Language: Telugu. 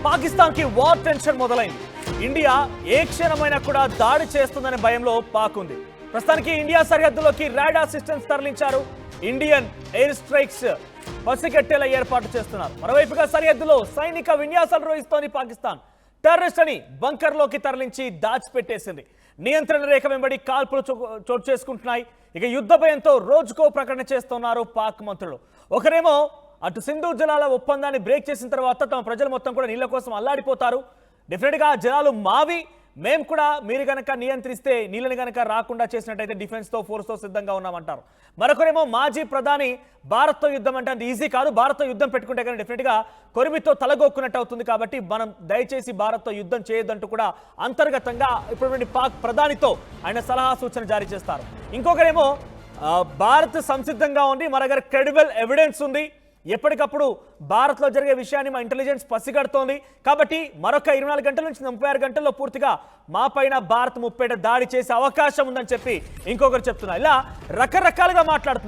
పాకిస్తాన్ కి వార్ టెన్షన్ మొదలైంది. ఇండియా ఏ క్షణమైనా కూడా దాడి చేస్తుందనే భయంలో పాక్ ఉంది. ప్రస్తుతానికి ఇండియా సరిహద్దులోకి రాడార్ సిస్టమ్స్ తరలించారు. ఇండియన్ ఎయిర్ స్ట్రైక్స్ పసిగట్టేలా ఏర్పాటు చేస్తున్నారు. మరోవైపుగా సరిహద్దులో సైనిక విన్యాసాలు నిర్వహిస్తోంది పాకిస్తాన్. టెర్రరిస్ట్ అని బంకర్లోకి తరలించి దాచిపెట్టేసింది. నియంత్రణ రేఖ వెంబడి కాల్పులు చోటు చేసుకుంటున్నాయి. ఇక యుద్ధ భయంతో రోజుకో ప్రకటన చేస్తున్నారు పాక్ మంత్రులు. ఒకరేమో అటు సింధు జలాల ఒప్పందాన్ని బ్రేక్ చేసిన తర్వాత తమ ప్రజలు మొత్తం కూడా నీళ్ల కోసం అల్లాడిపోతారు. డెఫినెట్గా జలాలు మావి, మేము కూడా మీరు గనక నియంత్రిస్తే నీళ్ళని గనక రాకుండా చేసినట్టయితే డిఫెన్స్తో ఫోర్స్తో సిద్ధంగా ఉన్నామంటారు. మరొకరేమో మాజీ ప్రధాని భారత్తో యుద్ధం అంటే అంత ఈజీ కాదు, భారత్తో యుద్ధం పెట్టుకుంటే కానీ డెఫినెట్గా కొరిమితో తలగొక్కున్నట్టు అవుతుంది, కాబట్టి మనం దయచేసి భారత్తో యుద్ధం చేయొద్దంటూ కూడా అంతర్గతంగా ఇప్పుడు పాక్ ప్రధానితో ఆయన సలహా సూచన జారీ చేస్తారు. ఇంకొకరేమో భారత్ సంసిద్ధంగా ఉంది, మన దగ్గర క్రెడిబుల్ ఎవిడెన్స్ ఉంది, ఎప్పటికప్పుడు భారత్లో జరిగే విషయాన్ని మా ఇంటెలిజెన్స్ పసిగడుతోంది, కాబట్టి మరొక 24 గంటల నుంచి 36 గంటల్లో పూర్తిగా మా పైన భారత్ ముప్పేట దాడి చేసే అవకాశం ఉందని చెప్పి ఇంకొకరు చెప్తున్నారు. ఇలా రకరకాలుగా మాట్లాడుతున్నారు.